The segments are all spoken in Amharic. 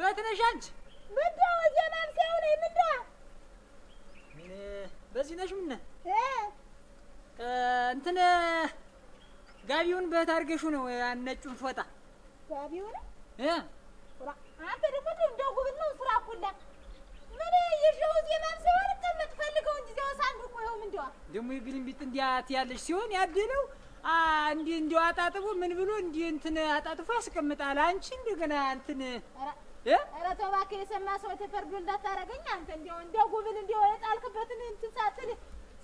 በትነሻንች ምንድነው ዘናን ሲሆን ምንድነው በዚህ ነሽ ምን እንትን ጋቢውን በታርገሹ ነው ነጩን ፎጣ ጋቢውን አንተ ደግሞ እንደው ጉብል ነው ስራ ሁላ ምን ይዤው ዘናን ሲሆን ተመትፈልገው እንጂ ዘው ሳንዱቁ ይኸው ምንድነው ደግሞ ይግልምቢጥ እንዲያት ያለሽ ሲሆን ያደለው እንዲህ አጣጥቦ ምን ብሎ እንዲህ እንትን አጣጥፎ ያስቀምጣል። አንቺ እንደገና እንትን ኧረ ተው እባክህ የሰማ ሰው ተፈርዶ እንዳታረገኝ አንተ እንደው ጉብል እንደው የጣልክበትን እንትን ሳትል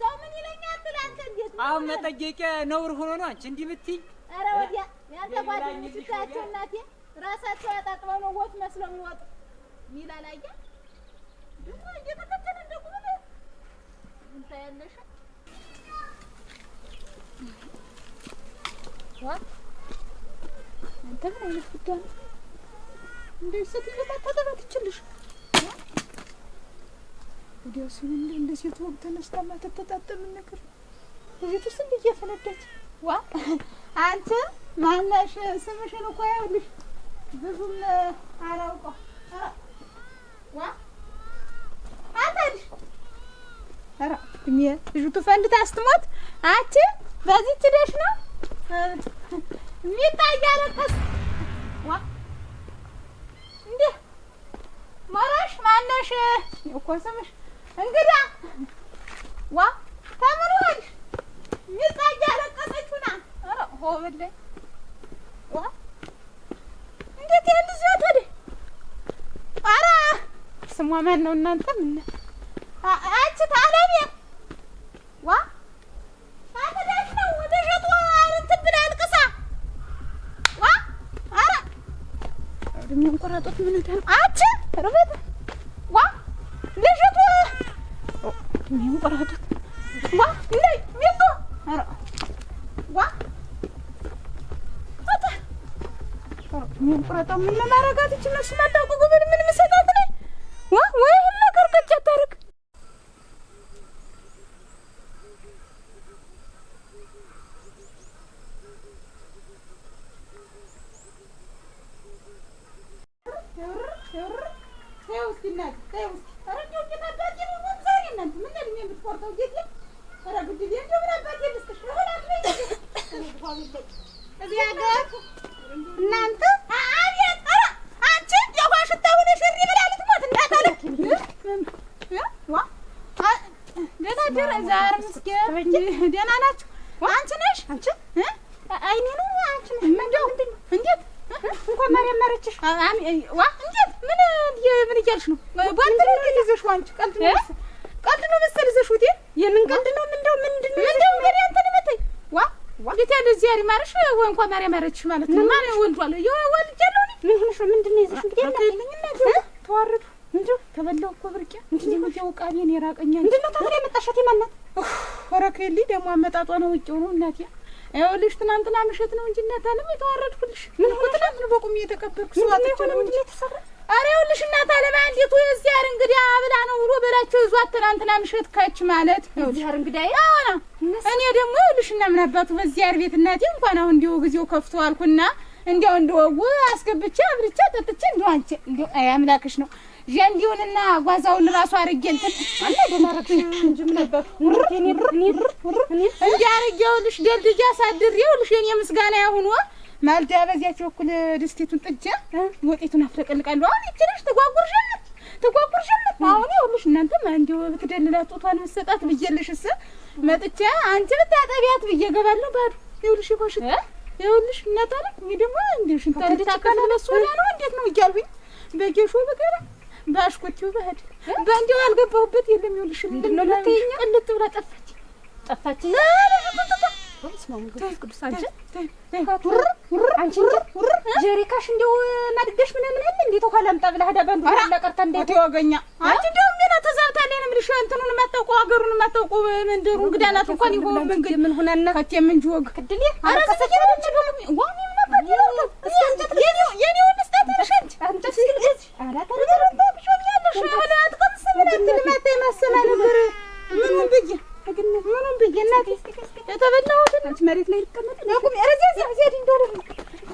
ሰው ምን ይለኛል ትላለህ? አንተ እንዴት ነው አሁን መጠየቂያ ነውር ሆኖ ነው አንቺ እንዲህ ብትይ? ኧረ ወዲያ ያንተ ጓደኞች ታያቸው እናቴ ራሳቸው ያጣጥበው ነው ወጥ መስለው የሚወጡ ይላል። አየህ ደግሞ እየተከተለ እንደ ጉብል እንታ ያለሽ አንተ ምን አይነት ጉዳይ ነው? እንደዚህ ተተባትችልሽ ወዲያው ሲል እንደ ሴት ወግ ተነስታ ማተተጣጠም ነገር እዚህ ውስጥ እየፈነዳች አንተ ማነሽ? ስምሽን እኮ ያውልሽ ብዙም አላውቀው አንተ ልጅ ኧረ እኔ ልጅቱ ፈንድታ ስትሞት አንቺ በዚህ ትደሽ ነው የሚታያለከስ እንዴ ማራሽ ማነሽ እኮ ስምሽ እንግዳ ተምሯል የሚታያለቀሰችና ኧረ ሆብልኝ እንዴት ያለ ዛት ወደ ኧረ ስሟ ማን ነው እናንተ? ምን አንቺ ታለቤ አትደሽ ነው ወደሸጡ እንትን ብላ አልቅሳ ኧረ እድሜውን ቆረጡት። ምን እንዳል አንቺ ርበት ልሽጡ እድሜውን ቆረጡት እንዴ ሚጡ ኧረ እድሜውን ቆረጠው። ምን ለማረጋት ይችል ነው ስማታውቁ ጉብል ምን መሰጣት ነኝ ወይ ነገር ቀጭ አታርግ እናንተ አቤት! ኧረ አንቺ የውሃ ሽታ ሆነሽ እሪ ብላ ልትሞት እንዳታለች ደህና ደረ ዛር ምስኪን ደህና ናችሁ? አንቺ ነሽ አንቺ አይኔ ነው አንቺ ነሽ ምንድነው እንዴት እንኳን ማርያም ማረችሽ እንዴት ምን እያልሽ ነው? ቧንት ነው ይዘሽው አንቺ ቀልድ ነው መሰል ይዘሽው የምን ቀልድ ነው? ምንድነው እንግዲህ አንተ ልመተይ እንዴት ያለ እዚህ ያሪ ማርሽ ወይ እንኳን ማርያም ማረችሽ ማለት ነው? ማን ወልዷል? ወልጃለሁ ምን ሆነሽ ነው? ምንድነው ይዘሽ እንግዲህ እናልኝና ተዋረዱ እንዴ ተበላው እኮ ብርቄ እንዴ ነው ቃሌን የራቀኛ ምንድነው ታዲያ የመጣሻት የማናት? ኧረ ከሊ ደግሞ አመጣጧ ነው ወጪው ነው እናቴ ይኸውልሽ ትናንትና ምሽት ነው እንጂ እናት አለም የተዋረድኩልሽ ምን እኮ ትናንት በቁም እየተቀበልኩ ሰዋት ሆነ ምንድነው የተሰራ? ኧረ ይኸውልሽ እናት አለም አንዴቱ እዚህ ያር እንግዲህ አብላ ነው ብሎ በላቸው ይዟት ትናንትና ምሽት ካች ማለት ይኸውልሽ ያር እንግዲህ አሁን እኔ ደግሞ ይኸውልሽ እና ምን አባቱ በዚህ ያር ቤት እናቴ እንኳን አሁን እንዲው ጊዜው ከፍቶ አልኩና እንዲያው እንደወጉ አስገብቼ አብልቼ ጠጥቼ እንዲው አንቺ እንዲው አይ አምላክሽ ነው ጀንዲውንና ጓዛውን ራሱ አርጌ እንትን አለ ደማረክሽ እንጂ ምን ነበር እኔ እንዲያርጌውልሽ ደልድጃ ሳድሬውልሽ የኔ ምስጋና ያሁን ማልዳ በዚያች በኩል ድስቲቱን ጥጃ ወጤቱን አፍለቀልቃለሁ። አሁን ይችላልሽ ተጓጉርሽለት አሁን ይኸውልሽ እናንተም እንዲው ብትደልላት ጦቷን መሰጣት ብዬልሽስ መጥቻ አንቺ ብታጠቢያት ብዬ ገባለሁ ባዶ ይኸውልሽ ይኸውልሽ እናት አለ እኔ ደግሞ እንዴሽ እንታከለለሱ ነው እንዴት ነው ይያልኩኝ በጌሾ በገራ ባሽኩቲው በህድ በእንዲው ያልገባሁበት የለም። ይኸውልሽ ምንድነው ለተኛ ቅልጥ ብላ ጠፋች ስማሙ ቅዱስ አንቺ ጀሪካሽ እንደው ማድገሽ ምን አለ እንዴት ኋላም ጠብላ ሄዳ ባንዱ ለቀርታ እንዴት ይወገኛ አንቺ እንደው ምን ተዛብታለኝ ነው ልሽ እንትኑን ማጣውቁ ሀገሩን ማጣውቁ መንደሩ እንግዳናት እንኳን ይሆን መንገድ ምን ሆነና ከቴ ምን ጆግ ከድሊ አረከሰች ነው ዋሚ ምን ነበር የኔው መስጠት ሸንት አንቺ ሲልጅ አራ ተረጋግተሽ ቢሾኛለሽ አላ አትቀምስ ምን አትልማት የማሰማ ነገር ምኑን ብዬ እናቴ የተበላሁትን አንቺ መሬት ላይ ልቀመጥ ለቁም ረዚያ ዚያ እንደው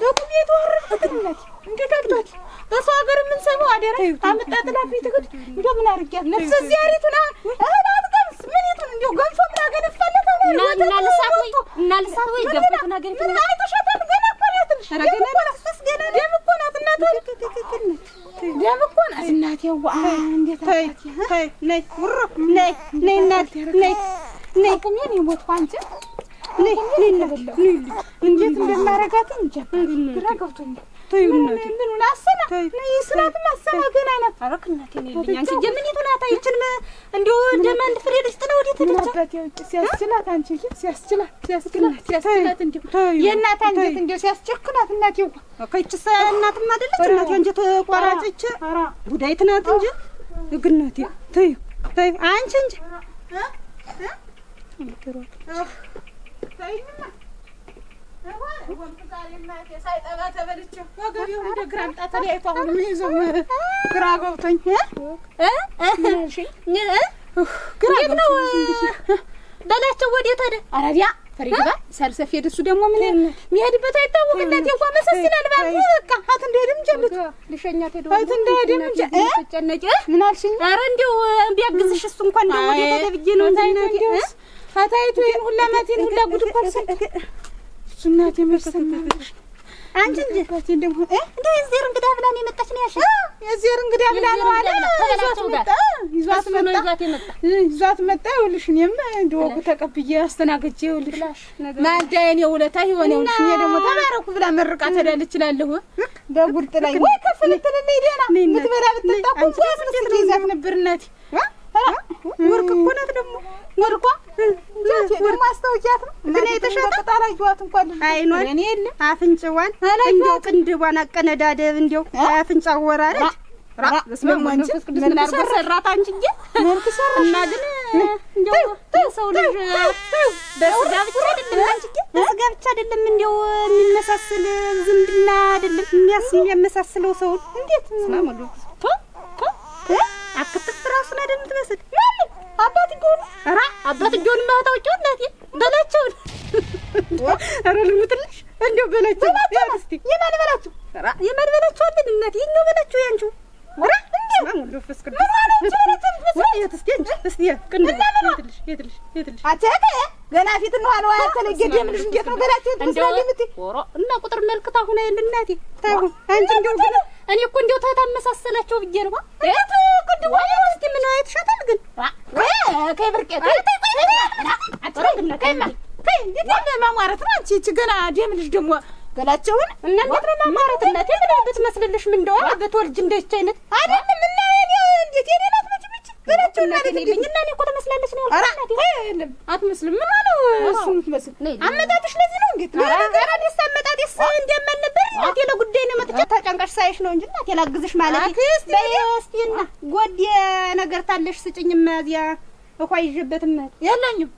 ለቁም የተወረድኩት እናቴ እንዴት አልባት በሰው ሀገር የምንሰማው አደረ አመጣጥላት ቤትክት እንደው ምን አድርጊያት ነፍስ ዚያሪቱና አትቀምስ ምን ይቱን እንደው ገንፎ ምን አገነፋለት እና ልሳት ወይ ገንፎ ነገር ምን አይተሻታል ገና እኮ ናት ረገና ነፍስ ገና ደም እኮ ናት እናቴ ደም እኮ ናት እናቴ ዋ እንዴት ተይ ነይ ውሮ ነይ እናቴ ነይ ቁም የኔ ሞት አንቺ ነይ ለበለው እንዴት እንደማረጋት እንጃ ግራ ገብቶኛል። ተይው እናቴ ምኑን አሰና ነይ ስራት ማሰና ገና አይነት አረክ እናቴ ነይ አንቺ ጀምኒቱ ናት አይችን እንደው ደማንድ ፍሬ ልጅ ጥለው ወዴት ተደረገ ሲያስችላት አንቺ ሲያስችላት እንዴ የእናት አንጀት እንደው ሲያስጨክናት እናቴ ከይችስ እናትም አይደለች እናቴ አንጀት ቆራጭች ጉዳይት ናት እንጂ ግናቴ ተይው አንቺ እንጂ ሳይጠባ ተበልቼ ወገቤው እንደ ግራምጣ ተለያይቶ አሁን ምን ይዘው ግራ ገብቶኝ ግራ ነው በላቸው ወዴት ሄደ? አረዲያ ፈሪግባ ሰልሰፍ ሄደ። እሱ ደግሞ ምን የሚሄድበት አይታወቅ እናቴ እንኳን መሰስ ይላል ባል በቃ አት እንደሄድም ጀምቶ ልሸኛት ሄዶ አት እንደሄድም ተጨነቀ ምን አልሽኝ? ኧረ እንደው ቢያግዝሽ እሱ እንኳን እንደው ወዴት ሄደ ብዬ ነው እናቴ አታይቱ ይሄን ሁላ ማቴን ሁላ ጉድ ፐርሰንት እናቴ መሰከተሽ አንቺ እንዴ ካቲ እንደሞ እንዴ እዚህ እንግዳ ብላ ነው የመጣች ነው ያሽ እዚህ እንግዳ ብላ ነው አለ ይዟት መጣ ይኸውልሽ እኔም እንደወጉ ተቀብዬ አስተናግጄ ይኸውልሽ ማዳዬን የውለታ ይሆነውልሽ እኔ ደግሞ ተባረኩ ብላ መርቃ ተዳለች እላለሁ በጉልጥ ላይ ወይ ከፍልትልኝ ደና ምትበላ ብትጣ ኩንጓስ ነው ይዛት ነበር እናቴ ወርቅ እኮ ናት ደግሞ ወርቋ ወርቅ ማስታወቂያት ነው ምን የተሻለ ጣላጅዋት እንኳን አይኗን እኔ የለ አፍንጫዋን እንደው ቅንድቧን አቀነዳደብ እንደው አፍንጫ ወራረድ በስመ አብ ወመንፈስ ቅዱስ ምን አርጎ ሰራት አንቺዬ መልክ ሰራሽ እና ግን እንደው ሰው ልጅ በስጋ ብቻ አይደለም አንቺዬ በስጋ ብቻ አይደለም እንደው የሚመሳሰል ዝምድና አይደለም የሚያመሳስለው ሰው እንዴት ነው አክትፍ ራሱን አይደል የምትመስል ማን አባትየው ኧረ አባትየውን ማታውቂው እናቴ በላቸው ኧረ ልሙትልሽ እንደው በላቸው እስቲ የማን በላቸው ኧረ የማን በላቸው አለን እናቴ የኛው በላቸው ያንቺው ኧረ እንደው ማን ፈስ ቅዱስ እስቲ የትልሽ አቸከ ገና ፊት ነው አለው አያተለገደም ልጅ እንዴት ነው በላቸው ትመስላለች ኦሮ እና ቁጥር መልክታ ሆነ አይደል እናቴ ታው አንቺ እንደው ግን እኔ እኮ እንደው ታታመሳሰላቸው ብዬ ነው እት ቅድም እስቲ ምን አይተሻታል ግን ከብርቄ ከይ እንዴት ማማረት ነው አንቺ እቺ ገና ደም ልጅ ደግሞ ገላቸውን እና እንዴት ነው ማማረት እናቴ ምን ብትመስልልሽ ምን እንደው በትወልጅ እንደች አይነት አይደለም እና እንዴት የኔናት መጭምጭ ገላቸው እናቴ እና እኔ እኮ ተመስላለች ነው እናቴ አይደለም አትመስልም ምን ነው እሱ ምትመስል አመጣጥሽ ለዚህ ነው እንዴት ነው ነገር አዲስ አመጣጥሽ እንደምን ነበር እናቴ ለጉዳይ ነው መጥቻ ታጫንቀሽ ሳይሽ ነው እንጂ እናቴ ላግዝሽ ማለት እስቲና ጎድ ነገር ታለሽ ስጭኝ ማዚያ እኮ ይዤበትም የለኝም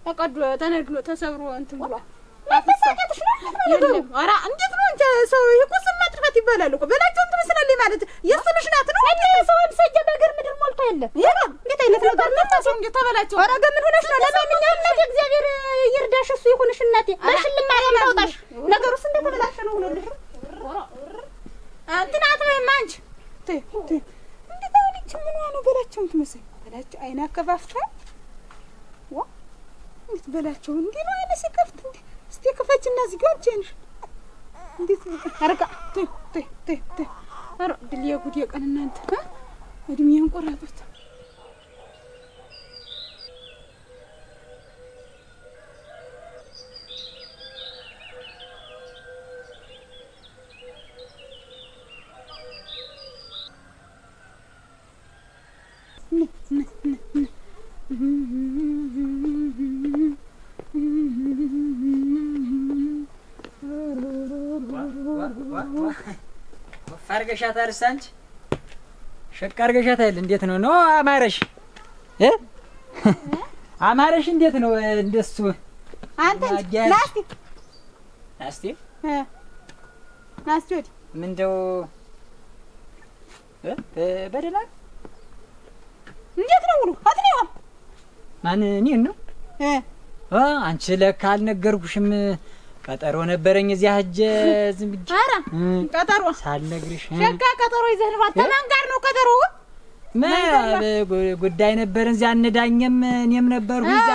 ተቀዶ ተነግሎ ተሰብሮ እንትን ብሏል ማፈሳቀትሽ ነው የለም ኧረ እንዴት ነው እንጂ ሰው ይቁስም ማጥፋት ይባላል እኮ በላቸው ትመስላለች ማለት የሱልሽ ናት ነው እንዴ ሰው ሰጀ ነገር ምድር ሞልቶ የለም የለም እንዴት አይነት ነገር ነው ሰው እንዴ ተበላቸው ኧረ ገምን ሆነሽ ነው ለማንኛውም እናቴ እግዚአብሔር ይርዳሽ እሱ ይሁንሽ እናቴ በሽልም ማርያም ታውጣሽ ነገሩስ እንደ ተበላሸ ነው ሆነልሽ አንተናት ነው ማንች እንዴት አውልች ምን ነው በላቸው ትመስል በላቸው አይና ከፋፍታ ዋ እንዴት በላቸው እንዴ ነው አይነ ሲከፍት እንዴ እስቲ ክፈችና እዚህ ጋር ጀንሽ እንዴት አረጋ ተ አረ ድል የጉድ የቀን እናንተ እድሜን ቆራጡት አርገሻት አርሳንች ሸቅ አርገሻት አይደል እንዴት ነው አማረሽ አማረሽ እንዴት ነው እንደሱ አንተ ናስቲ ምንደው በደላ እንዴት ነው ውሉ? አትኔው ማን እኔን ነው? አንቺ ለካ አልነገርኩሽም። ቀጠሮ ነበረኝ እዚያ ሂጅ ዝም ብዬ። ኧረ ቀጠሮ ሳልነግርሽ ሸጋ ቀጠሮ ይዘህ ነው? ተማን ጋር ነው ቀጠሮ? ጉዳይ ነበርን እዚያ እንዳኘም እኔም ነበርኩ እዛ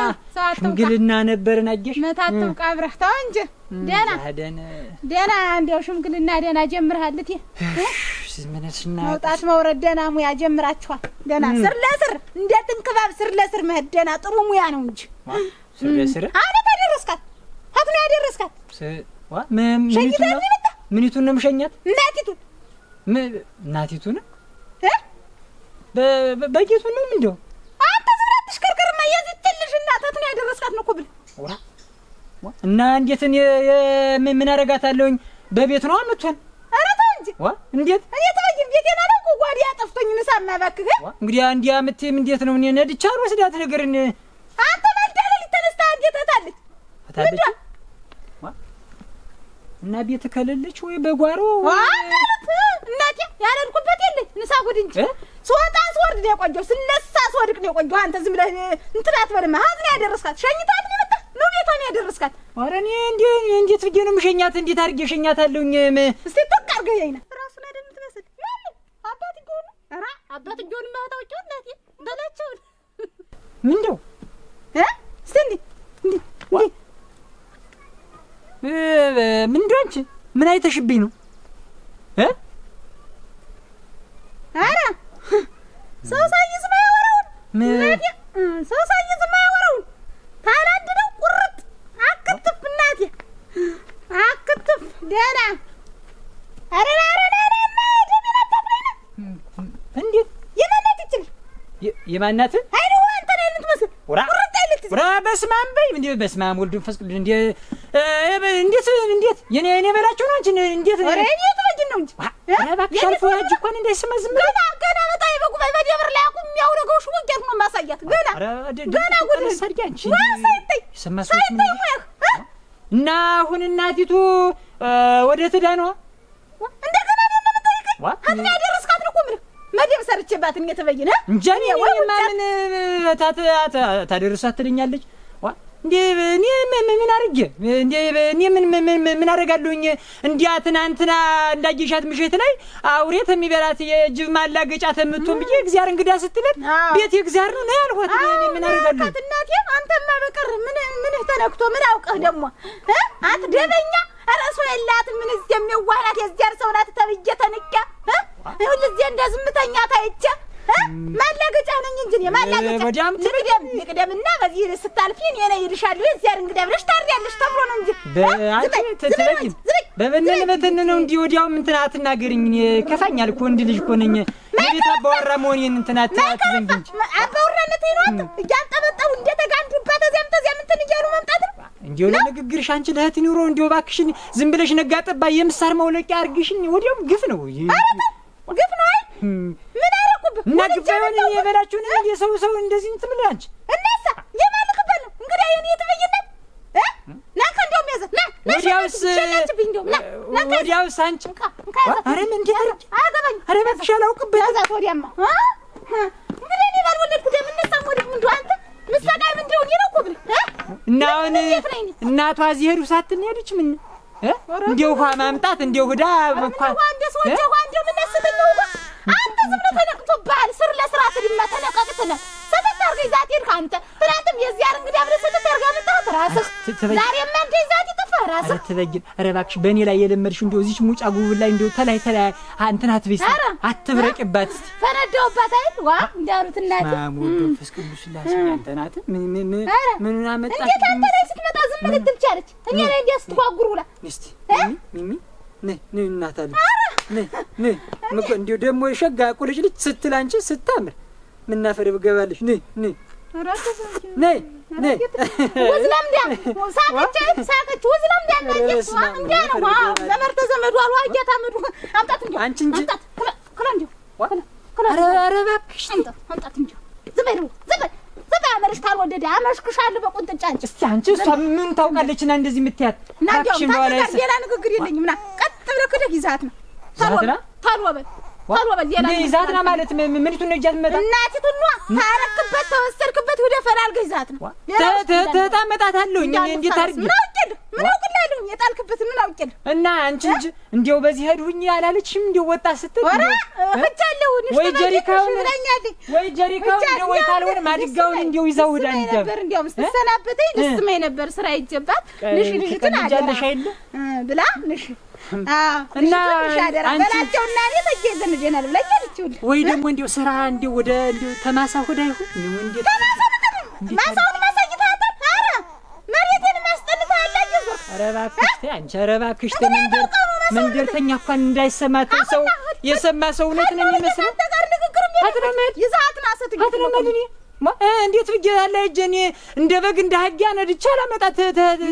ሽምግልና ነበርን። አየሽ መታተው ቀብረህ ተው እንጂ ደህና እንደው ሽምግልና ደህና ጀምረሃል። እቴ ምንስና መውጣት መውረድ ደህና ሙያ ጀምራችኋል። ደህና ስር ለስር እንደ ጥንቅባብ ስር ለስር መሄድ ደህና ጥሩ ሙያ ነው እንጂ ስር ለስር አለ ታደረስካት አትነ ያደረስካት ምኒቱን ነው የምሸኛት? እናቲቱን በጌቱን ነው ምንድነው? አንተ ዝም ብለህ አትሽከርከርማ። የዚህ ትልሽ እናት አትነ ያደረስካት ነው እኮ ብለህ እና እንዴት ምን አደርጋታለሁኝ? በቤት ነው አመቷን። ኧረ ተው እንጂ እንዴት እኔ ተወኝ። ቤቴና ነው እኮ ጓዴ አጠፍቶኝ ንሳማ እባክህ። እንግዲህ አንዴ አመቴም እንዴት ነው እኔ ነድቻለሁ ወስዳት ነገርን አንተ ማልዳለ ሊተነስታ እንዴት ታለች ታለች እና ቤት ከለለች ወይ በጓሮ እናቴ ያለልኩበት የለኝ ንሳ ጉድ እንጂ ስወጣ ስወርድ ነው የቆየው። ስለሳ ስወድቅ ነው የቆየው። አንተ ዝም ብለህ እንትን አትበልማ። ሀዝን ያደረስካት ሸኝታት ነው የመጣ ነው ቤቷን ያደረስካት። ኧረ እኔ እንዴት ብዬ ነው የምሸኛት? እንዴት አድርጌ ሸኛታለሁኝ? እስቲ ቶክ አድርገህ ያይና ራሱን አይደል የምትመስል ያለ አባት ይጎል ኧረ አባት ይጎል ማታውቂው እናቴ በላቸው ምንድነው እስቲ እንዴ ምንድነው? አንቺ ምን አይተሽብኝ ነው? ኧረ ሰው ሳይዝ ማያወራውን እናቴ ሰው ሳይዝ ማያወራውን ታላንድ ነው ቁርጥ አክትፍ እናቴ አክትፍ ደህና ኧረ ደሜን አታፍለኝ ነው። እንዴት የማናት ይችል የማናት አይኑ አንተ ነህ የምትመስል ቁርጥ አይልት በስመ አብ በይ እንዴ! በስመ አብ ወልድ መንፈስ ቅዱስ እንዴ! እንዴት የኔ በላቸው ነው አንቺ እንዴት ኧረ እኔ ተወጅን ነው እንጂ እባክሽ አልፎ ያጅ እንኳን እንዳይሰማ ዝም ገና በጣም በቁመት በደብር ላይ አቁም የሚያውረገው ሽወጃት ነው ማሳያት ገና ጉድ ሰድቂ አንቺ ሳይታይ ሰማሶች ምን እና አሁን እናቲቱ ወደ ትዳኗ እንደገና ነው የምትጠይቀኝ? አትኛ ያደረስካት ነው ቁምር መደብ ሰርቼባት እኔ ተበይነ እንጂ ማምን ታደርሳት ትለኛለች። እንዴ እኔ ምን አርጌ እኔ ምን አረጋለሁኝ? እንዲያ ትናንትና እንዳየሻት ምሽት ላይ አውሬት የሚበላት የጅብ ማላገጫ ተምቶን ብዬ እግዚአብሔር እንግዳ ስትለን ቤት የእግዚአብሔር ነው ነው ያልኳት። እኔ ምን አረጋለሁ? እናቴ አንተማ በቀር ምን ተነክቶ ምን አውቀህ ደግሞ አትደበኛ ራሱ ያላት ምን የሚዋላት የእግዚአብሔር ሰው ናት ተብዬ ተንቂያ ሁሉ እዚህ እንደ ዝምተኛ ታይቼ ማላገጫ ነኝ እንጂ ማላገጫ ንቅደምና በዚህ ስታልፊ እኔ ነኝ ይልሻለሁ የዚያር እንግዳ ብለሽ ታርያለሽ ተብሎ ነው እንጂ በአንቺ በበነን ነው እንዲህ ወዲያው እንትን አትናገሪኝ። እኔ ከፋኛል እኮ ወንድ ልጅ እኮ ነኝ። ለቤት አባወራ መሆኔን እንትን አትዘንጊ እንጂ አባወራነት ይኖት እያንጠበጠቡ እንደተጋንዱባት ተዚያም እንትን እያሉ መምጣት ነው። እንዲሁ ለንግግርሽ አንቺ ለእህት ኑሮ እንዲሁ እባክሽን ዝም ብለሽ ነጋ ጠባ የምሳር መውለቂያ አድርግሽኝ። ወዲያው ግፍ ነው ግፍ ነው። አይ ምን አረኩብህ? እና ግፍ አይሆን የበላችሁን የሰው እንደዚህ እንትን ብለህ አንቺ እናሳ የማልክበት ነው እንግዲህ የኔ የተበየነት ናካ እንደውም ያዘ ወዲያውስ አንቺ ኧረ ምን እንዴት አገባኝ ኧረ እባክሽ አላውቅበት ያዛት ወዲያማ እንግዲህ እኔ ባልወለድኩ ደም እነሳም ወዲህ ምንድን አንተ ምሳቃይ ምንድን ነው እኮ ብለህ እና አሁን እናቷ እዚህ ሄዱ ሳትን ሄደች ምን እንደው ውሃ ማምጣት እንደው ህዳ እንኳን አንተ ሰዎች አንተ ምን ነስበለው አንተ ዝም ብለህ ተነቅቶብሃል። ስር ለስራት ድማ ተነቀቅተነ ሰተታርገ ይዛት ይርካ አንተ ትናንትም የዚያር እንግዲህ አብረህ ሰተታርገ መጣህ ራስህ ዛሬም አንተ ይዛት ይጥፋ ራስህ አትበጊ። ኧረ እባክሽ በእኔ ላይ የለመድሽ እንደው እዚች ሙጫ ጉብል ላይ እንደው ተላይ አንተን አትበይስ አትብረቅባት እስቲ ፈነዳውባት አይደል ዋ እንዳሉት እናት ማሙዱ መንፈስ ቅዱስ ላስ አንተ ናት ምን አመጣሽ? እንዴት አንተ ላይ ስትመጣ ዝም ልትል ቻለች? እኔ ላይ እንዲያስትጓጉር ብላ እስቲ ሚሚ ነይ እናታለ ነይ እንዲሁ ደግሞ ሸጋ ቁልጭ ልጅ ስትል አንቺ ስታምር ምናፈር ብገባለሽ ነይ ወዝላም ዳም ሳቀች ወዝላም ዳም እንዴ ነው ዘመርተ ዘመዱ አሉ አያታመዱ አምጣት እንጂ አንቺ እንጂ ከላንጆ ኧረ እባክሽ አምጣት እንጂ ዝበይ አመርሽ ካልወደደ አመሽክሻለሁ በቁንጥጫ አንቺ እስቲ አንቺ እሷ ምን ታውቃለችና እንደዚህ የምትያት ናዲያው ሌላ ንግግር የለኝም ና ቀጥ ብለህ ክደህ ይዛት ነው ታልወበ ታሎ በዚያላ ይዛትና ማለት ምንቱን ነው ይዛት መጣ እናቲቱን ነው ታረክበት ተወሰርክበት ወደ ፈራል ገይዛት ነው ተጣመጣታለሁ እንዴት አድርጌ ምን አውቅላለሁ የጣልክበት ምን አውቅል እና አንቺ እንጂ እንዴው በዚህ ሄድሁኝ ያላለችም እንዴው ወጣ ስትል ወጣለሁ ወይ ጀሪካውን እንዴው ወይ ታልወር ማድጋውን እንዴው ይዛው ሄዳ ነበር እንዴው ስትሰናበተኝ ንስመኝ ነበር ስራ ይጀባት ልጅቱን አደረሽ አይደል ብላ ንሽ እና በላቸውና እኔ ተጀዘን ጀናል ብላኛለችው ወይ ደግሞ እንዴው ስራ እንዴው ወደ እንዴው ተማሳ ሆዳ ይሁን እንዴው ማሳውን ማሳይታታ አረ መሬቴን ማስጠልታለች ኧረ እባክሽ አንቺ ኧረ እባክሽ መንደርተኛ እንኳን እንዳይሰማት ሰው የሰማ ሰው እውነት ነው የሚመስለው አትረመድ ይዛትና አትረመድ እንዴት ብዬሻለሁ እጄ እንደ በግ እንደ አህያ ነድቼ አላመጣት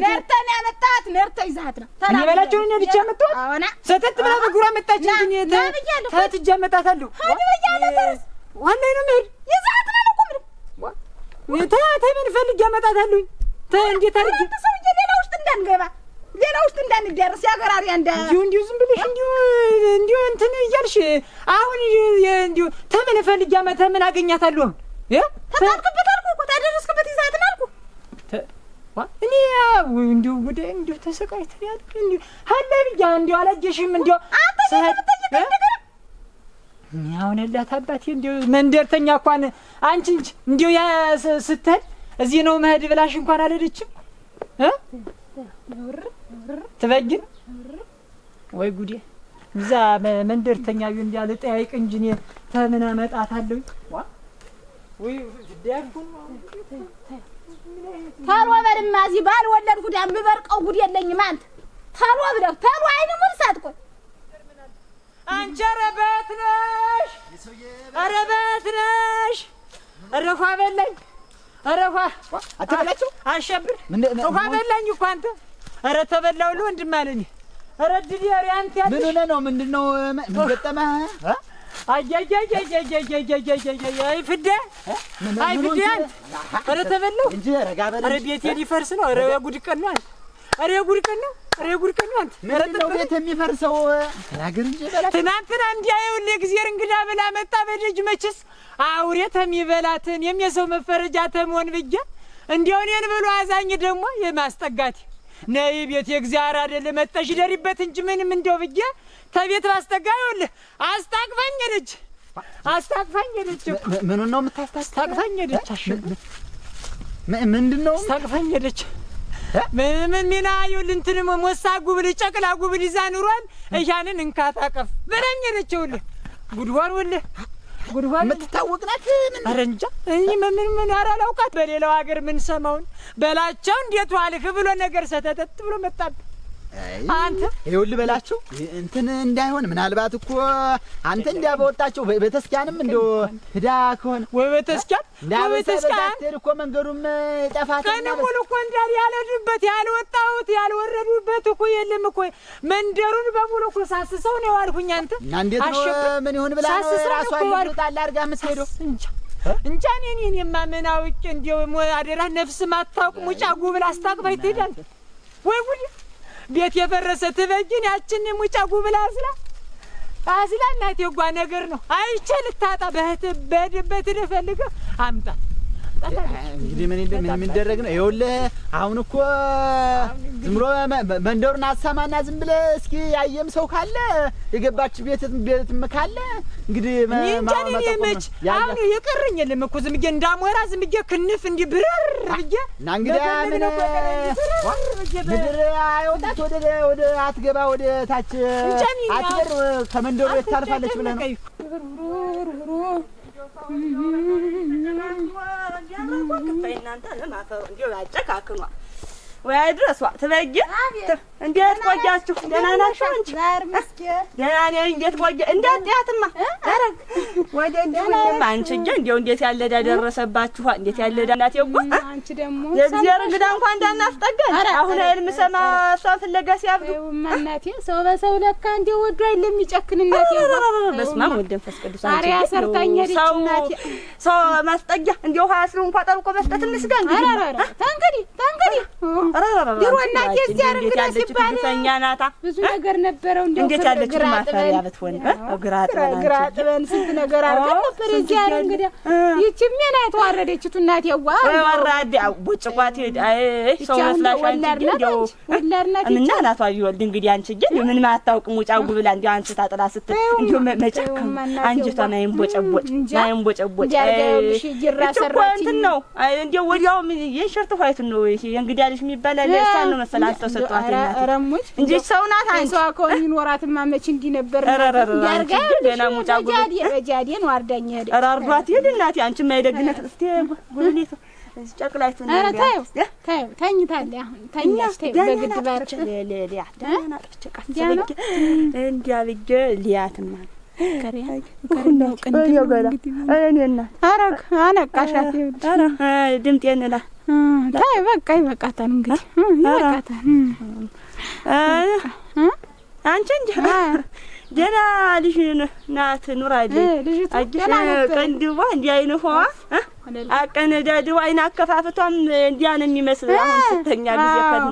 ነርተን ያመጣት ነርተ ይዛትና ተናበላችሁ ነድቼ አመጣት አዎና ሰተት ብላ በጉራ መጣች እንጂ ታትጃ አመጣታለሁ ዋናዬ ነው ማለት ይዛትና ነው ቁም ምን ፈልጌ አመጣታለሁ እንዴት አድርጌ ሰውዬ ሌላ ውስጥ እንዳንደርስ ያገራሪያ እንዲሁ ዝም ብለሽ እንዲሁ እንትን እያልሽ አሁን እንዲሁ ተምን ፈልጌ ተምን አገኛታለሁ ተጣልክበት አልኩ እኮ ታደረስክበት ይዛትን አልኩ እኔ እንዲሁ ጉዴ እንዲሁ ተሰቃይተን ያለ እንዲሁ ሀላልያ እንዲሁ አላጀሽም እንዲሁ አሁን ያላት አባቴ እንዲሁ መንደርተኛ እንኳን አንቺ እንጂ እንዲሁ ያ ስትሄድ እዚህ ነው መሄድ ብላሽ እንኳን አልሄደችም ትበጅን ወይ ጉዴ እዛ መንደርተኛ ቢሆን እንዲያለ ጠያይቅ እንጂ እኔ ተምን አመጣታለሁ ወይ ዳጉን ታሮ በልማ እዚህ ባልወለድኩ ዳም በርቀው ጉድ የለኝም አንተ ታሮ ብለው ታሮ አይኑ ምን ሳትቆይ አንቺ ረበት ነሽ ረበት ነሽ ረፋ በለኝ ረፋ አትበላችሁ አሸብር ረፋ በለኝ እኮ አንተ ኧረ ተበላው ለወንድም አለኝ ኧረ ድል ያንተ ያለሽ ምን ሆነ ነው ምንድነው ምን ገጠመህ አይ ፍዳ ኧረ ተበላው እንጂ ረጋ በል ኧረ ቤቴ ሊፈርስ ነው ኧረ ጉድ ቀን ነው ኧረ ጉድ ቀን ነው አንተ ምንድነው ቤት የሚፈርሰው ተናገር እንጂ በላ ትናንትና እንዲያየው ለእግዚአብሔር እንግዳ ብላ መጣ በደጅ መችስ አውሬት የሚበላትን የሰው መፈረጃ ተመሆን ብዬ እንዲያው እኔን ብሎ አዛኝ ደግሞ የማስጠጋት ነይ ቤት የእግዚአብሔር አይደለ መጣሽ ደሪበት እንጂ ምንም እንደው ብዬ ተቤት ባስጠጋ ይኸውልህ አስታቅፋኝ ሄደች ምኑን ነው የምታስታቅፋኝ ሄደች ምንድነው አስታቅፋኝ ሄደች ምን ይኸውልህ እንትን ሞሳ ጉብል ጨቅላ ጉብል ይዛ ኑሯል እያንን እንካታቀፍ በለኝ ሄደች ይኸውልህ ጉድጓድ የምትታወቅ ናት ኧረ እንጃ እኔ ምን አላውቃት በሌላው ሀገር ምን ሰማውን በላቸው እንዴት ዋልህ ብሎ ነገር ሰተተት ብሎ መጣብህ አንተ ይኸውልህ በላቸው እንትን እንዳይሆን ምናልባት እኮ አንተ እንዲያበወጣቸው በተስኪያንም እንደው ህዳ ከሆነ ወይ በተስኪያን እኮ መንገዱም ጠፋት ከነ ሙሉ እኮ እንዳል ያለዱበት ያልወጣሁት ያልወረዱበት እኮ የለም እኮ መንደሩን በሙሉ እኮ ሳስሰው ነው ያልኩኝ አንተ እና እንዴት ነው ምን ይሁን ብላ ነው ራሷ ልጣላ አድርጋ የምትሄደው እንጃ እኔማ ምን አውቄ እንደው አደራ ነፍስ ማታውቅ ሙጫ ጉብል አስታቅባይ ትሄዳለህ ወይ ጉድ ቤት የፈረሰ ትበጅን ያችን ሙጫ ጉብል አዝላ እናቴ ጓ ነገር ነው አይቼ ልታጣ በድበት ልፈልገው አምጣ እንግዲህ ምን የሚደረግ ነው ይኸውልህ አሁን እኮ ዝም ብሎ መንደሩን አሳማና ዝም ብለህ እስኪ ያየም ሰው ካለ የገባች ቤትም ካለ እንግዲህ መች አሁን የቀረኝ የለም እኮ ዝም ብዬ እንዳሞራ ዝም ብዬ ክንፍ እንዲህ ብረር ብዬ እና እንግዲህ ምን ምድር አይወጣት ወደ አትገባ ወደ ታች አትበር ከመንደሩ ታልፋለች ብለህ ነው እናንተ ለማፈሩ እንዴው አጨካክኗ ወይ ድረስ ትበጊ እንዴት ቆያችሁ? ደህና ናችሁ? እንጂ ዛር መስኪን ደህና ነኝ። እንዴት ቆየ? እንዴት ያትማ አረግ ወደ እንደምን አንቺ እንዴው እንዴት ያለ ደረሰባችሁ? እንዴት ያለ ዳናት ይጓ አንቺ ደግሞ የእግዚአብሔር እንግዳ እንኳን እንዳናስጠገን አሁን አይል ምሰማ እሷን ፍለጋ ሲያብዱ እናቴ ሰው በሰው ለካ እንዴው ወዶ አይደለም የሚጨክን እናቴ በስመ አብ ወወልድ ወመንፈስ ቅዱስ አንቺ ሰርታኝ ሄደች እናቴ ሰው ማስጠጊያ እንዴው ሀስሩ እንኳን ጠብቆ መስጠት ምስጋና እንግዲህ ተንግዲህ ድሮና እዚያ እንግዳ ሲባል ፈኛ ናታ ብዙ ነገር ነበረው። እንደው እንዴት ያለች ማፈሪያ ብትሆን ግራ ጥበን ስንት ነገር አድርገን ነበር። እዚያ እንግዳ ይቺ ምን አይተዋረደችቱ እናት ያዋ ወራዲ ቡጭቋት አይ ሰው መስላሽ አንቺ እንደው ወላርናት እና ናቷ ይወልድ እንግዲህ አንቺ ግን ምን ማታውቅም ውጫው ብላ እንዴ አንቺ ታጥላ ስትል እንዴ መጨከም አንጀቷ ናይም ቦጨቦጭ ያርጋውልሽ ይጅራ ሰራች እንትን ነው እንዴ ወዲያው ምን የሸርት ፋይት ነው ይሄ እንግዲህ አለሽ የሚባል ለሳን ነው መሰል አንተ ሰጥቷት እናት አረሙች እንጂ ሰው ናት አንቺ ሰው አኮን ይኖራትማ መች እንዲ ነበር ያርጋው ገና ሙጫው በጃዴ ነው አርዳኝ ሄደ አራርዷት ሄደ እናቴ አንቺ ማይደግነት እስቲ ጉልሌቱ ጨቅላይቱ ነው ታዩ ተኝታለ አሁን ተኛሽ በግድ ባርክ ለለያ ደህና ተጨቃጨ እንዲያ ልጅ ሊያትማ ከሪያ ነው ቀንዲው እኔና አረግ አነቃሻት አረ ድምጤን ላ ታይ በቃ ይበቃታል እንግዲህ ይበቃታል አንቺ እንጂ ደህና ልጅ ናት ኑራለች ልጅቷ ደህና ቀንዲዋ እንዲህ አይነቷ አቀነዳድዋ አይና አከፋፈቷም እንዲያ ነው የሚመስለው። አሁን ስተኛ ጊዜ ከነ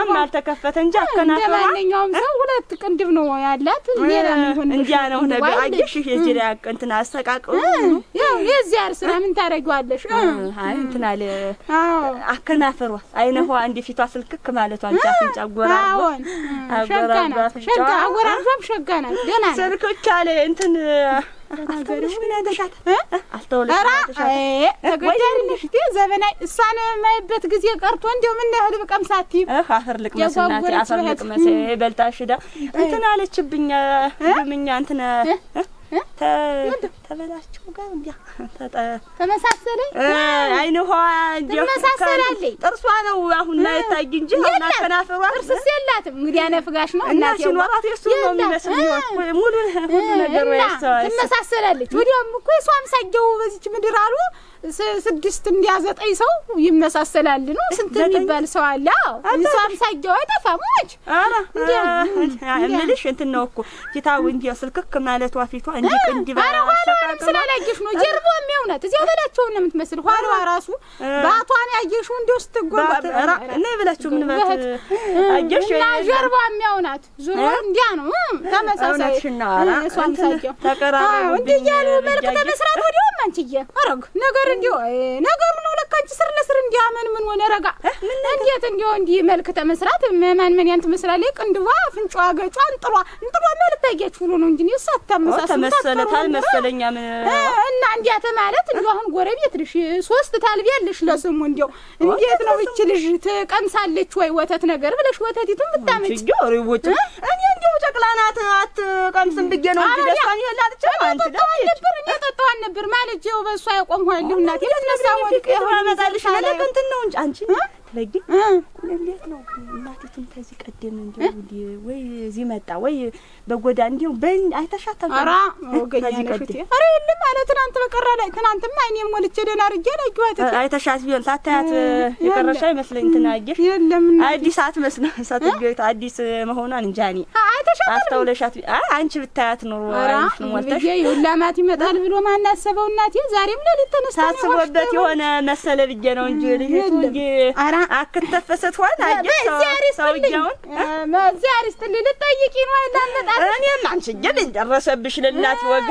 አሁን አልተከፈተ እንጂ አከናፈዋ ለማንኛውም ሰው ሁለት ቅንድብ ነው ያላት። ሌላ ምን እንዲያ ነው ነገር አየሽ የጅራ እንትና አስተቃቀው ያው የዚያ ስራ ምን ታረጋለሽ? አይ እንትና አለ አከናፈሯ አይነቷ እንደ ፊቷ ስልክክ ማለቷ እንጂ አፍንጫ ጎራው ሸጋ አጎራም ሸጋ ናት። ደህና ናት። ስልክክ አለ እንትን አስተውለሽ ምን ያደሻት አስተውለሽ ተገደልሽ ዘበናይ እሷን ማይበት ጊዜ ቀርቶ እንደው ምን ያህል በቀምሳት አፈር ልቅመስናት አፈር ልቅመስ በልታሽዳ እንትን አለችብኝ ምኛ እንትን ተበላችሁ ጋር እንዲያ ተመሳሰለኝ አይነቷ እንዲያ ተመሳሰላለኝ ጥርሷ ነው አሁን ላይ ታይ እንጂ አሁን አከናፈሯ ጥርስስ የላትም እንግዲህ አነፍጋሽ ነው እና ሲኖራት የሱ ነው የሚመስል ሙሉ ነገር ወይስ ተመሳሰላለች። ወዲያውም እኮ እሷም ሳጀው በዚች ምድር አሉ 6 እንዲያ 9 ሰው ይመሳሰላል ነው ስንት የሚባል ሰው አለ። እሷም ሳጀው አይጠፋም ሞች አራ እምልሽ እንትን ነው እኮ ፊታው እንዲያ ስልክክ ማለቷ ፊቷ እንዲ ቅንዲ ባራዋን ስላላየሽ ነው ጀርባው የሚያውናት እዚያው በላቸው ነው የምትመስል ኋላዋ ራሱ ባቷን ያየሽው እንደው ስትጎባ እና ይበላችሁ ምን ማለት አየሽ እና ጀርባው የሚያውናት ዙሮ እንዲያ ነው ተመሳሳይ እሷም ሳጀው ተቀራራው እንዲያሉ መልክ ተመስራት ወዲያው አንቺዬ አረግ ነገር እንዲው ነገሩ ነው ለካንቺ ስር ለስር እንዲያመን ምን ሆነ ረጋ እንዴት እንዲው እንዲ መልክ ተመስራት ምን ያንተ መስራለ ቅንድዋ ፍንጫዋ ገጯ እንጥሯ መልክ ታየች ሁሉ ነው እንጂ ተመሰለታል መሰለኛ ምን እና እንዲያተ ማለት እንዲው አሁን ጎረቤት ልሽ 3 ታልቢያለሽ ለስሙ እንዲው እንዴት ነው እቺ ልጅ ትቀምሳለች ወይ ወተት ነገር ብለሽ ወተቲቱን ብታመጭ ጆሪ ወጭ እኔ እንዲው ጨቅላናት አትቀምስም ብዬ ነው እንጂ ደስታን ይላልች አንተ ተጣጣን ነበር ማለት ጀው በሷ ያቆምኋለሁ እናቴ ለነሳው ወልቀ ያመጣልሽ ነገር እንትን ነው እንጂ አንቺ ለጊ እንዴት ነው እናቴቱን ከዚህ ቀደም እንጂ ወይ እዚህ መጣ ወይ በጎዳ እንዲው በእን አይተሻታል አራ ወገኛነሽቲ አራ የለም ማለት ትናንት በቀራ ላይ ትናንትማ እኔም ሞልቼ ደና አርጌ ለጊዋት አይተሻት ቢሆን ሳታያት የቀረሻ ይመስለኝ እንትን አየሽ የለም አዲስ አትመስል ሳትገይት አዲስ መሆኗን እንጃኒ አይተሻት አስተውለሻት አንቺ ብታያት ኑሮ አይሽ ነው ወልተሽ ይውላማት ይመጣል ብሎ ማን ያሰበው እናቴ ዛሬም ለሊት ተነስታ ሳስቦበት የሆነ መሰለ ብዬ ነው እንጂ ልጅቱ እንጂ አክተፈሰት ሆነ አየሽ ሰውየውን ማዚያሪስ ልልጠይቂ ነው አይላመጣ እኔም አንቺ ግን ደረሰብሽ ለእናት ወጋ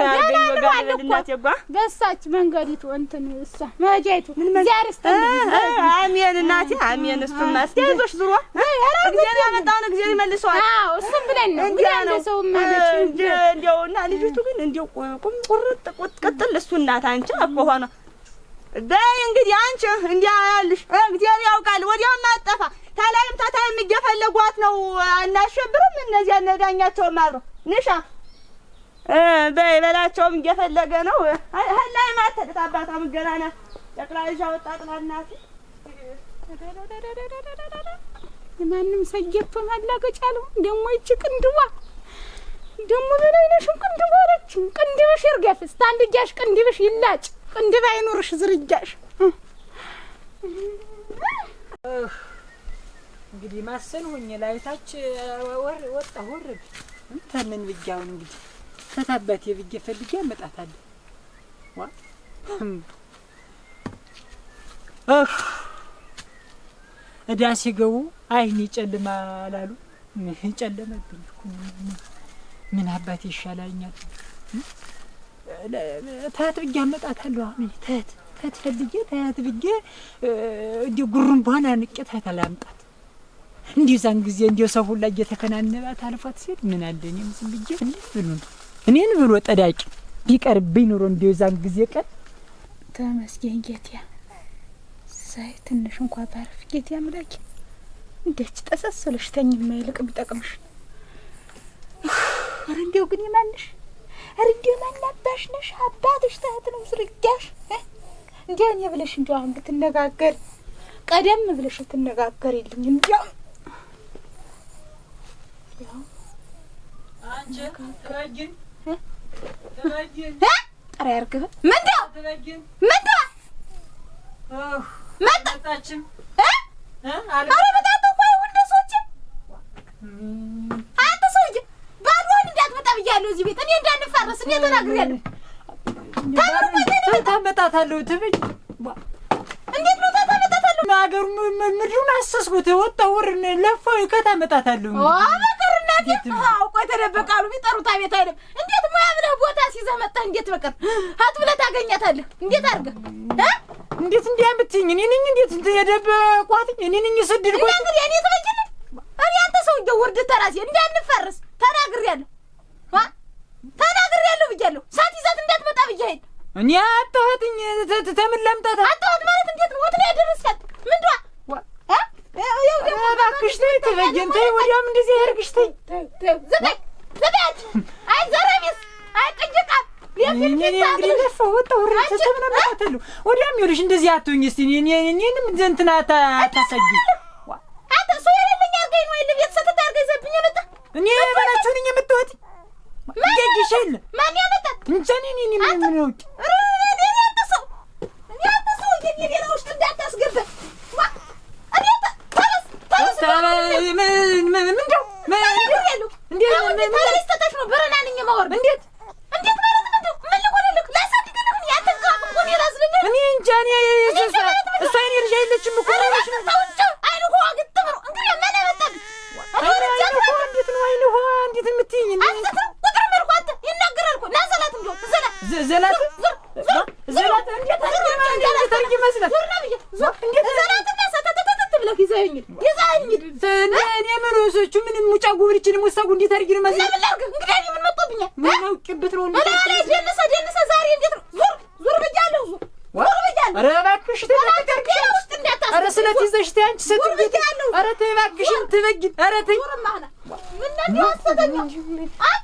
ለእናት ይጓ በሳች መንገዲቱ እንትን እሷ ማጃይቱ ዚያሪስ አሜን እናቴ አሜን እሱማ እስቲያዞሽ ዙሮ እግዚአብሔር ያመጣውን እግዚአብሔር ይመልሰዋል። አዎ እሱም ብለን ነው እንዴ ሰው ማለት እንዴውና ልጅቱ ግን እንዴው ቁም ቁርጥ ቀጥል እሱ እናት አንቺ አቆሆነ በይ እንግዲህ አንቺ እንዲያ ያልሽ እግዚአብሔር ያውቃል። ወዲያው ማጠፋ ታላይም ታታይም እየፈለጓት ነው አናሸብርም እነዚያ ነዳኛቸው ማብሮ ንሻ በይ በላቸውም እየፈለገ ነው ሀላይ ማተት አባቷ ምገናና ጠቅላይሻ ወጣጥናናት ማንም ሰየፈ ማላገጫለው ደሞ እቺ ቅንድዋ ደሞ በላይነሽ ቅንድዋ አለች ቅንድብሽ ይርገፍ ስታንድጃሽ ቅንድብሽ ይላጭ ቅንድብ አይኖርሽ ዝርጃሽ እንግዲህ ማሰን ሆኜ ላይታች ወጣ ወርድ እንተምን ብቻውን እንግዲህ ተታበት የብዬ ፈልጌ አመጣታለሁ ዋ እዳ ሲገቡ አይን ይጨልማል አሉ። ጨለመብኝ እኮ ምን አባቴ ይሻላኛል? ታት ብዬ አመጣታለሁ። አሁን ታት ፈልጌ ታት ብዬ እንዲሁ ጉሩምባን አንቄ ታት አላምጣት እንዲሁ ዛን ጊዜ እንዲሁ ሰው ሁላ እየተከናነባት አልፏት ሲል ምን አለ እኔም ዝም ብዬ እኔን ብሎ ጠዳቂ ቢቀርብኝ ኑሮ እንዲሁ ዛን ጊዜ ቀን ተመስገን ጌታ ሳይ ትንሽ እንኳን ባርፍ ጌታ አምላኬ እንዴት ተሰሰለሽ ተኝ የማይልቅ ቢጠቅምሽ። ኧረ እንዲሁ ግን ይማንሽ ኧረ እንዲሁ ማናባሽ ነሽ አባትሽ ተህት ነው ዝርጋሽ እንዲሁ እኔ ብለሽ እንዲሁ አሁን ብትነጋገር ቀደም ብለሽ ትነጋገሪልኝ እንዲሁ አንቺ ተባጅን ጠራ ያርግህ ምንድነው ምንድነው መጣችም ኧረ በጣም ቆይ ወንደሶች አንተ ሰውዬ ባልሆን እንዳትመጣ ብያለሁ እዚህ ቤት እኔ እንዳንፋረስ እኔ ተናግሬያለሁ። ታመጣታለሁ ትበይ እንዴት ነው ታመጣታለሁ? ማገሩ ምድሩን አሰስኩት ወጣው ወርን ለፋው ከታመጣታለሁ በቀርናት አውቆ ተደበቃሉ ቢጠሩት አቤት አይደለም። እንዴት ማያብለህ ቦታ ሲዘህ መጣህ እንዴት በቀር አትብለህ ታገኛታለህ? እንዴት አድርገህ እንዴት እንዲያምትኝ እኔ ነኝ እንዴት የደበቋትኝ እኔ ነኝ የሰደድኳት እንግዲህ እኔ ተበጅልኝ እኔ አንተ ሰውዬው ውርድ ተራሴ እንዳንፈርስ ተናግሬያለሁ ብያለሁ። ሳት ይዛት እንዳትመጣ ብያለሁ። እኔ አጣኋትኝ ተምን ለምጣታ አጣኋት ማለት እንዴት ነው? ወት ላይ ያደረስካት ምንድነው? እባክሽ ተይ ተበጀን ተይ ወዲያም እንደዚህ ያርግሽ ተይ ዘበይ አይ ዘረቢስ አይ ቅጅቃት እንግዲህ ለፋው ወጣው ወርን ተተምናመጣታለሁ ወዲያም ይኸውልሽ እንደዚህ አትሁኝ እስቲ እኔንም እንትና ታሳጊ አንተ ሰው የሌለኝ አርገኝ ነው የለ ቤት ሰተት አርገኝ ዘብኝ መጣ እኔ በላችሁ ነኝ የምትወት ይገኝሻል ማን ያመጣት እንጀኔ እኔ ምን ነው አንተ ሰው የኔ ውስጥ እንዳታስገባ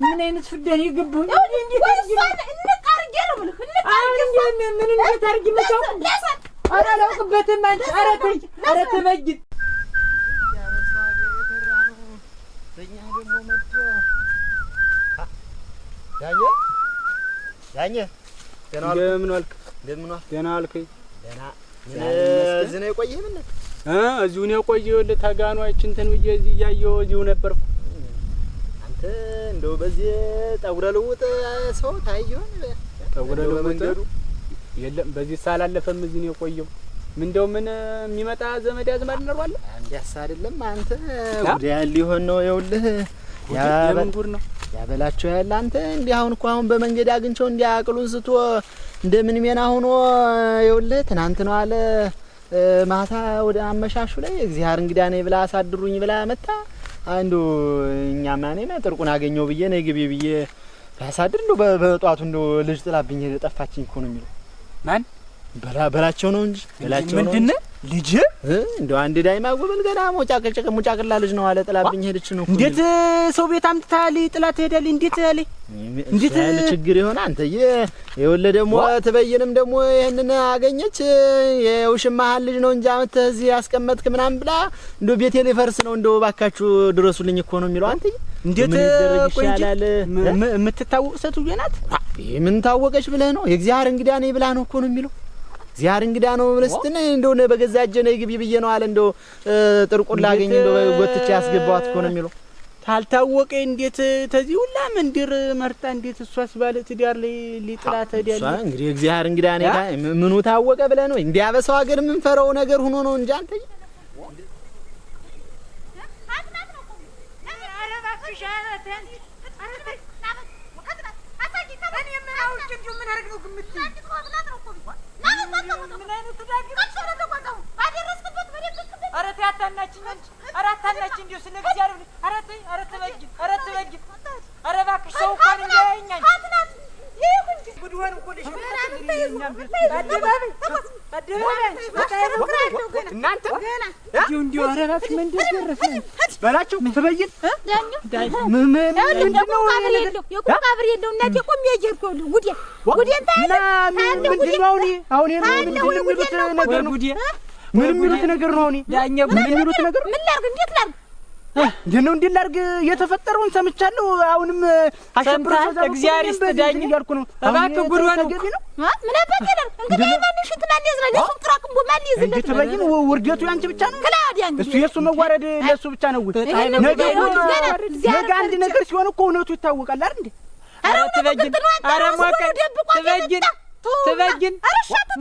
ምን አይነት ፍዳን ይገባው ምን እንዴት አርጊ መጣው ኧረ አላውቅበትም አንቺ ኧረ ተበጅ ዳኘ እንደምን ዋልክ? ደህና ዋልከኝ? ደህና እዚህ ነው የቆየህ? ምን እዚሁ ነው የቆየሁልህ። ተጋኗች እንትን ብዬ እዚህ እያየሁ እዚሁ ነበርኩ። አንተ እንደው በዚህ ጠጉረ ልውጥ ሰው ታየውን? ጠጉረ ልውጥ የለም በዚህ ሳላለፈም እዚህ ነው የቆየው። እንደው ምን የሚመጣ ዘመድ አዝማድ ነሯል? እንዲያስ አይደለም አንተ ጉዳይ ሊሆን ነው ይኸውልህ። የምን ጉድ ነው ያበላቸው ያለ አንተ እንዲህ አሁን እኮ አሁን በመንገድ አግኝቸው እንዲያቅሉን ስቶ እንደምን ሜና ሆኖ ይኸውልህ ትናንት ነው አለ ማታ ወደ አመሻሹ ላይ እግዚአብሔር እንግዳ ነኝ ብላ አሳድሩኝ ብላ መጣ። አንዱ እኛ ማኔ ጥርቁን አገኘው ብዬ ነይ ግቢ ብዬ ያሳድር እንደው በጧቱ እንደው ልጅ ጥላብኝ ጠፋችኝ እኮ ነው የሚለው። ማን በላቸው ነው እንጂ በላቸው ነው ምንድነው ልጅ እንደው አንድ ዳይማ ጎበል ገና ሙጫቅላ ልጅ ነው አለ ጥላብኝ ሄደች ነው። እንዴት ሰው ቤት አምጥታ ጥላት ሄዳለች? እንዴት ያለ እንዴት ያለ ችግር ይሆን አንተዬ? ይኸውልህ ደግሞ ትበይንም ደግሞ ይሄንን አገኘች የውሽማህ ልጅ ነው እንጂ አመተህ እዚህ ያስቀመጥክ ምናምን ብላ እንደው ቤቴ ሊፈርስ ነው እንደው ባካችሁ ድረሱልኝ እኮ ነው የሚለው። አንተዬ እንዴት ቆይ የምትታወቅ ሴትዮ ናት? ምን ታወቀች ብለህ ነው? የእግዚአብሔር እንግዳ ነኝ ብላ ነው እኮ ነው የሚለው። እግዚአብሔር እንግዳ ነው ብለስትን እንደው በገዛ እጄ ነይ ግቢ ብዬ ነው አለ እንደው ጥርቁን ላገኝ እንደው ጎትቼ ያስገባዋት እኮ ነው የሚለው። ታልታወቀ እንዴት ተዚህ ሁላ መንደር መርጣ እንዴት እሷስ ባለ ትዳር ላይ ሊጥላት ሄዳለች? እሷ እንግዲህ እግዚአብሔር እንግዳ ነኝ ምኑ ታወቀ ብለህ ነው? እንዲያ በሰው ሀገር የምንፈራው ነገር ሆኖ ነው እንጂ አንተ በላቸው ትበይን ምን የሚሉት ነገር ነው? ምን የሚሉት ነገር ምን ላድርግ? እንዴት ላድርግ? እንዴት ላድርግ? የተፈጠረውን ሰምቻለሁ። አሁንም አሸብረው እግዚአብሔር ይስጥዳኝ እያልኩ ነው። እባክህ ጉድ ሆነ ምን አባቴ ነው እንግዲህ ማን ሽት ማን ይዝራል? እሱ ጥራቅም ማን ይዝል? እንዴ ትበይን ውርደቱ ያንቺ ብቻ ነው። እሱ የሱ መዋረድ ለሱ ብቻ ነው። ነገ አንድ ነገር ሲሆን እኮ እውነቱ ይታወቃል አይደል እንዴ? ኧረ ትበይን፣ ኧረ ሞቀኝ ትበይን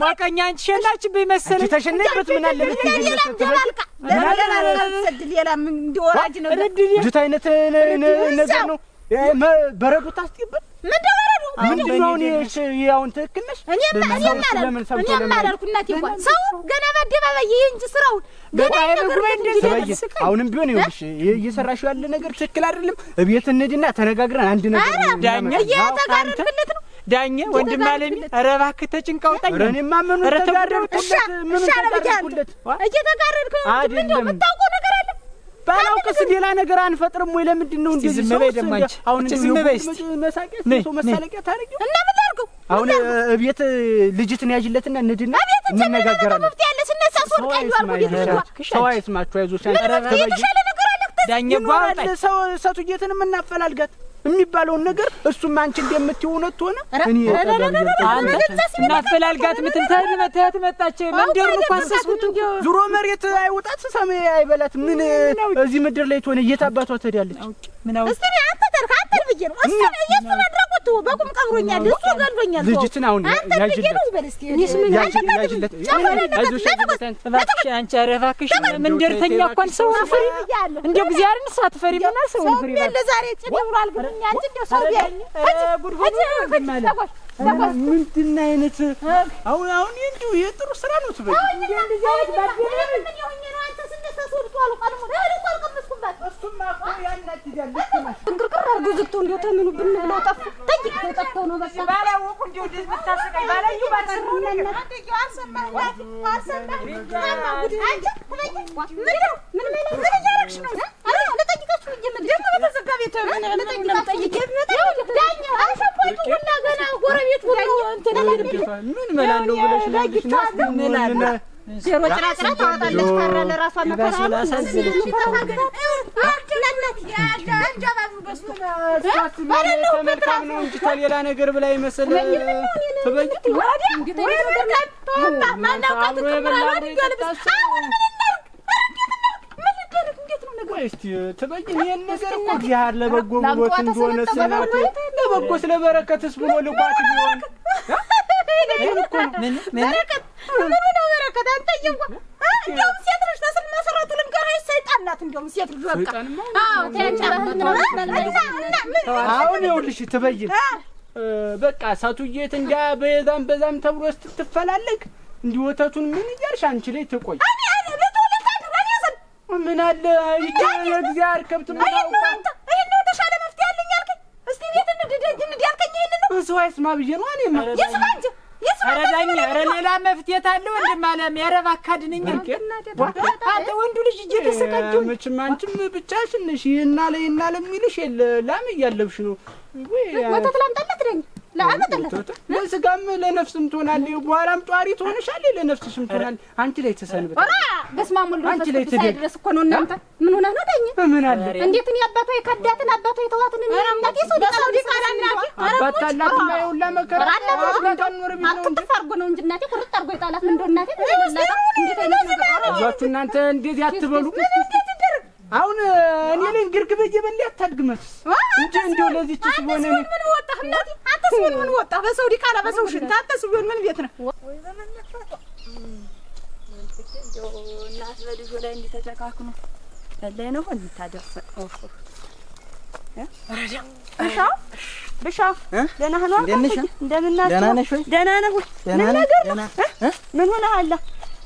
ሞቀኛ አንቺ ሸላችብኝ መሰለኝ። ተሸነበት ምን አለ ሌላ ምን እንደወራጅ ነው ጁት አይነት ነገር ነው። በረዶ ታስጥይበት ምንድን ነው? አሁን ትክክል ነሽ። እኔም አላልኩ እናቴ እንኳን ሰው ገና በአደባባይ ይህ እንጂ ስራውን አሁንም ቢሆን ይኸውልሽ እየሰራሽው ያለ ነገር ትክክል አይደለም። እቤት እንሂድና ተነጋግረን አንድ ነገር ዳኛ እየተጋረድክለት ነው ዳኛ ወንድም አለኝ። ኧረ እባክህ ተጭንቃውጣኝ። ኧረ እኔማ ምኑን ተጋረድኩለት? ምኑን ተጋረድኩለት? እየተጋረድክ ነው አይደለም። የምታውቀው ነገር አለ? ባላውቅስ ሌላ ነገር አንፈጥርም ወይ? ለምንድን ነው እንደዚህ ዝም በይ ደማንቺ። አሁን ዝም በይ እስቲ መሳቂያ ሰው መሳለቂያ ታረጊው እና ምን ላድርገው? አሁን እቤት ልጅትን ያዥለትና እንሂድና እንነጋገራለን። ሰው አይስማችሁ። አይዞሽ የተሻለ ነገር አለ ዳኛ ጓውጣኝ። ሰው ሰቱየትንም እናፈላልጋት የሚባለውን ነገር እሱም አንቺ እንደምትይው እውነት ሆነ። እኔ እናፈላልጋት ምትል ታድመታት መጣች። መንደሩን እኮ አሰስኩት። ዙሮ መሬት አይወጣት ሰማይ አይበላት። ምን እዚህ ምድር ላይ ትሆነ እየታባቷ ትሄዳለች። ምን አውጥ እስቲ አንተ ተርካ አንተ ብዬ ነው እሱ የሱ መድረቁት በቁም ቀብሮኛል። እሱ ገድሎኛል። ልጅትን አሁን ያጅለት እባክሽ አንቺ ኧረ እባክሽ መንደርተኛ እንኳን ሰው ፍሪ እንደው እግዚአብሔርን ሳትፈሪ ምን ሰው ፍሪ ለዛሬ ጭብሯል ግን አንቺ እንደው ሰው ምንድን አይነት አሁን እንዲሁ የጥሩ ስራ ነው ትበይ ምን መላለው ብለሽ ነው ዜሮ ጭራጭራ ታወጣለች ካራ ለራሷ መከራ አሳዘለች። መልካም ነው እንጂ ከሌላ ነገር ብላ ይመስል ትበይ እስቲ ትበይን ይሄን ነገር እኮ እግዚአብሔር ለበጎ ብሎት እንደሆነ ስናት ለበጎ ስለበረከትስ ብሎ ልቋት ቢሆን ምን በረከት ምን ነው በረከት? አንተ ይንኳ እንደውም ሴት ልጅ ተስል መሰረቱ ልንገርሽ ሰይጣን ናት። እንደውም ሴት ልጅ በቃ አሁን ይኸውልሽ ትበይን በቃ ሳቱየት እንዳ በዛም ተብሎ ስትፈላለግ እንዲህ ወተቱን ምን እያልሽ አንቺ ላይ ትቆይ ምን አለ የእግዚአብሔር ከብት ምን አውቃ ይሄን ነው ተሻለ መፍትሄ አለኝ አልከኝ። እስቲ ቤት እንድደጅ ያልከኝ ይሄን ነው ሰው አይስማ ብዬ ነው እኔ የስማንጂ ኧረ ዳኛ ኧረ ሌላ መፍትሄ ታለ ወንድም አለም ኧረ እባክህ አድነኝ። አንተ ወንዱ ልጅ እየተሰቃየሁ መቼም አንቺም ብቻሽን ነሽ። ይሄና ለሚልሽ የለ ላም እያለብሽ ነው ወተት ላምጣለት ደኝ ለአመጣለት ለስጋም ለነፍስም ትሆናለህ። በኋላም ጧሪ ትሆንሻለህ ለነፍስሽም ትሆናለህ። አንቺ ላይ ተሰንብት ኧረ በስመ አብ ወልድ አንቺ ላይ ትደርስ እኮ ነው። እናንተ ምን ሆነህ ነው ዳኝ? ምን አለ እንዴት ነው አባቷ የከዳትን አባቷ የተዋትን እናንተ ሰው ዲቃላና አባት አላት ማይውላ መከራ አትፈርጎ ነው እንጂ እናቴ ቁርጥ አርጎ ይጣላት ምን እንደው እናቴ እንዴት አይነት ነገር አባቱ እናንተ እንዴት ያትበሉ አሁን እኔ ላይ ግርግብ እየበላ ያታድግመስ እንጂ እንደው ለዚህ ሆነ ምን ወጣህ እናቴ? አንተስ ምን ወጣህ? በሰው ዲቃላ በሰው ሽንት አንተስ ምን ቤት ነው ወይ በመነፈቀ እንደው እናት በልጆ ላይ እንዲተጨካክኑ ለላይ ነው እንታደርሰ ብሻው ደህና ነው? እንደምን ናችሁ? ደህና ነሽ ወይ? ደህና ነህ ወይ? ምን ነገር ነው? ምን ሆነሃል?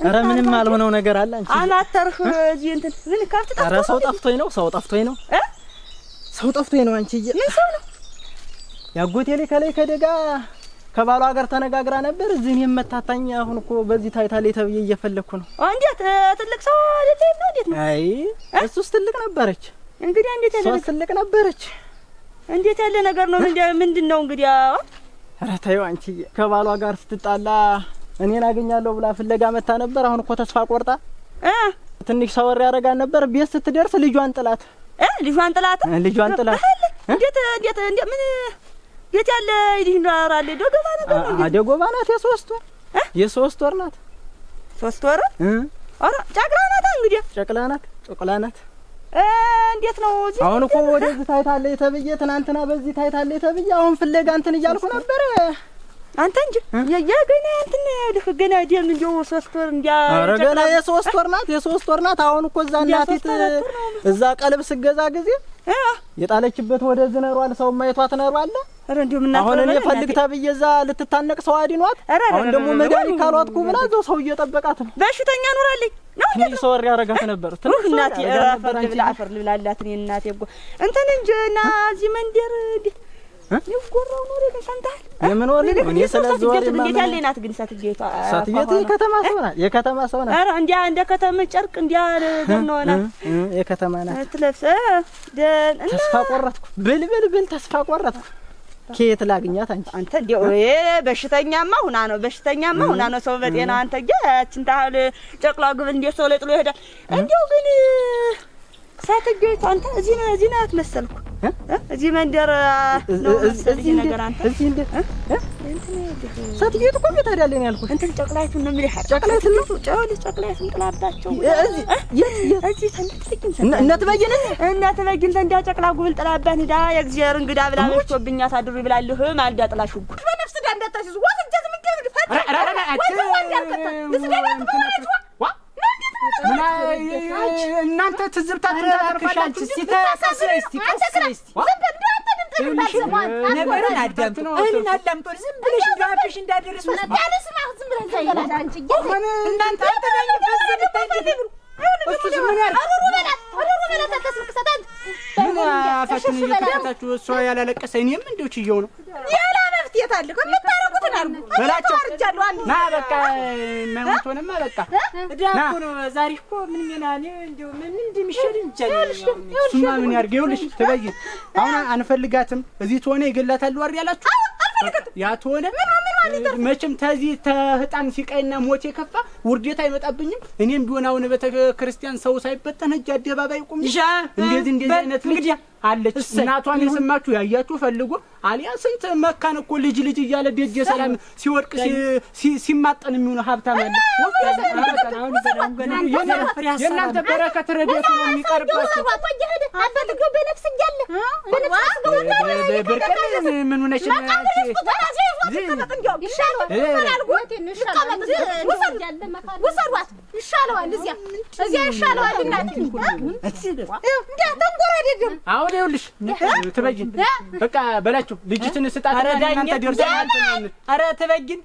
ኧረ ምንም አልሆነው ነገር አለ። አንቺ አማተርህ እዚህ እንትን ምን ከብት ጠፍቶ? ኧረ ሰው ጠፍቶኝ ነው። ሰው ጠፍቶኝ ነው። አንቺዬ ምን ሰው ነው? ያጎቴ ላይ ከላይ ከደጋ ከባሏ ጋር ተነጋግራ ነበር። እዚህ እኔም መታታኝ። አሁን እኮ በዚህ ታይታለች ተብዬ እየፈለኩ ነው። እንዴት ትልቅ ሰው አይደለም ነው? እንዴት ነው? አይ እሱስ ትልቅ ነበረች። እንግዲህ እንዴት ያለ ትልቅ ነበረች። እንዴት ያለ ነገር ነው? ምንድን ነው እንግዲህ? ኧረ ተይው አንቺዬ። ከባሏ ጋር ስትጣላ እኔን አገኛለሁ ብላ ፍለጋ መታ ነበር። አሁን እኮ ተስፋ ቆርጣ ትንሽ ሰወር ያደርጋል ነበር። ቤት ስትደርስ ልጇን ጥላት እንዴት ምን ቤት ያለ ይድራራል? ደጎባ ነገር ነው። ደጎባ ናት። የሶስት ወር ናት። 3 ወር? ኧረ ጨቅላ ናት። እንግዲህ ጨቅላ ናት። እንዴት ነው እዚህ? አሁን እኮ ወደዚህ ታይታለች ተብዬ ትናንትና በዚህ ታይታለች ተብዬ አሁን ፍለጋ እንትን እያልኩ ነበር። አንተ እንጂ ገና እንትን ገና ደም እንደው 3 ወር እንዲያ ኧረ ገና የሶስት ወር ናት። አሁን እኮ እዛ እናቲት እዛ ቀልብ ስገዛ ጊዜ የጣለችበት ወደ ዝነሯል። ሰው ማይቷት ነሯል። አሁን እኔ ፈልግ ተብዬ እዛ ልትታነቅ ሰው አዲኗት። አሁን ደግሞ መድኃኒት ካልዋጥኩ ብላ እዛው ሰው እየጠበቃት ነው። በሽተኛ ኖራለች። ትንሽ ሰው ያረጋት ነበር። ትንሽ እናቴ አፈር ልብላላት እኔ እናቴ እኮ እንትን እንጂ እና እዚህ መንደር ይጎራው ኖር ሰምተሃል? የምን ወሬ ነው? እኔ ስለዚህ ወሬ እንዴት ያለ ናት ግን ሳትጌቷ የከተማ ሰው ናት። ኧረ እንደ ከተማ ጨርቅ እንዲያ ነው ናት። የከተማ ናት። ትለብሰ ተስፋ ቆረጥኩ። ብል ተስፋ ቆረጥኩ። ከየት ላግኛት አንተ እንደው በሽተኛማ ሁና ነው ሰው በጤና አንተ ያችን ታህል ጨቅላ ግብል እንደ ሰው ለጥሎ ይሄዳል። እንደው ግን ሳትጌቷ አንተ እዚህ ናት መሰልኩ። እዚህ መንደር ነው እዚህ ነገር አንተ እዚህ እንደ ሳትጌቱ እኮ ቤት አይደለም ያልኩሽ። እንትን ጨቅላይቱን ነው የሚልህ። ጨቅላይቱን ጥላባቸው እዚህ እናትበይን እንዳ ጨቅላ ጉብል ጥላባን ሄዳ የእግዚአብሔር እንግዳ ብላ መሽቶብኛ ታድሩ ይብላልህ ማልዳ ጥላሽ ሁሉ በነፍስ ዳ እንዳታስይዙ ወንጀል ምን እናንተ ትዝብታችሁ ታርፋላችሁ። ነገርን አዳምጡ። እህልን አዳምጡ። ዝም ብለሽ እንዳፍሽ እንዳደርስ እናንተ አፋችሁን እየከፈታችሁ እሷ ያላለቀሰ እኔም እንደው ችየው ነው ያላ መፍት የታለ ከምታረጉትን አርጉ በላቸው። አርጃለሁ አንዴ ና በቃ ማውቶንማ በቃ ዳኩ ነው። ዛሬ እኮ ምን ሜናኔ እንደው ምን እንደሚሸል እንጃለኝ። እሱማ ምን ያርግ? ይኸውልሽ ትበይን አሁን አንፈልጋትም። እዚህ ትሆነ ይገላታል ወር ያላችሁ ያ ትሆነ መቼም ተዚህ ተህጣን ሲቀይና ሞት የከፋ ውርዴት አይመጣብኝም። እኔም ቢሆን አሁን በተክርስቲያን ሰው ሳይበተን እጅ አደባባይ ቁም እንደዚህ አይነት ልጅ አለች። እናቷን የሰማችሁ ያያችሁ ፈልጎ አሊያ ስንት መካን እኮ ልጅ እያለ ደጀ ሰላም ሲወድቅ ሲማጠን የሚሆነው ሀብታም አለ። የእናንተ በረከት ረድኤቱ ነው የሚቀርባችሁ። ምን ሆነሽ አሁን ይኸውልሽ ትበይን በቃ በላችሁ ልጅትን ስጣት እናንተ ደርሰናል። ኧረ ትበይን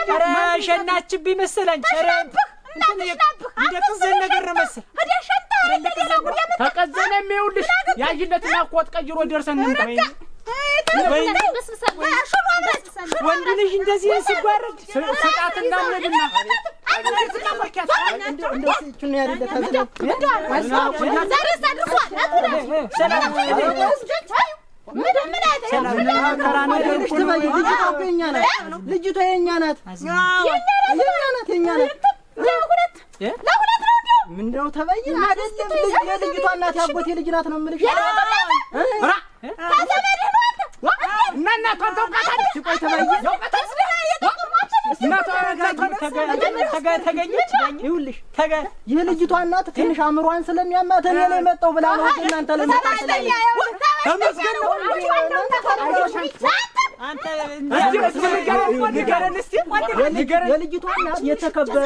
ኧረ ሸናችብኝ መሰለኝ። ኧረ እንደቅዘን ነገር ነው መሰል ተቀዘነም ይኸውልሽ ያይነትና ኮት ቀይሮ ደርሰን እንጣ ወንድ ልጅ እንደዚህ ሲጓረድ ስጣትና ምንድና ልጅቷ የእኛ ናት። ምንድነው ተበይን አይደለም። የልጅቷ እናት ያጎቴ ልጅ ናት ነው የምልሽ። እና እናቷን ታውቃታለች። ቆይ ተበይን ተገኘች። ይኸውልሽ የልጅቷ እናት ትንሽ አእምሯን ስለሚያማት እኔ ላይ መጣሁ ብላ ነው እናንተ ለምን ታስላለች? ተመስገን ነው አንተ ንገረን እስኪ የልጅቷ እናት የተከበረ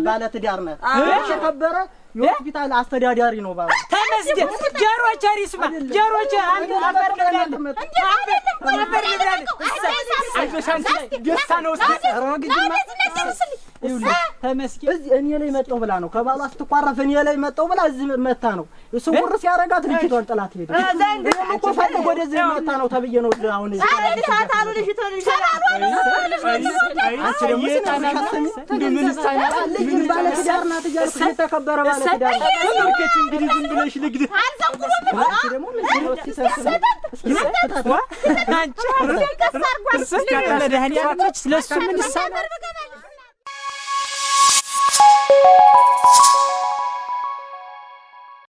ባለትዳር ናት። የተከበረ የሆስፒታል አስተዳዳሪ ነው ባለ ተመስገን። ጀሮቼ ይስማ ጀሮቼ አንተ አፈር ልብላለህ ደስታ ነው ተመስገን። እዚህ እኔ ላይ መጣሁ ብላ ነው ከባሏ ስትቋረፍ እኔ ላይ መጣሁ ብላ እዚህ መታ ነው ስውር ሲያረጋት ልጅቷን ጥላት ሄደ። እኮ ፈልግ ወደዚህ መታ ነው ተብዬ ነው አሁን ታታሉ ልጅ አንቺ ደግሞ ምን ሳይናታ ልጅ ባለትዳር ናት እያልኩ የተከበረ ባለትዳር ተመልከች እንግዲህ ዝም ብለሽ ልግድ አንቺ ደግሞ ምን ሲሰሰ አንቺ መድኃኒቶች ስለሱ ምን ይሳናል?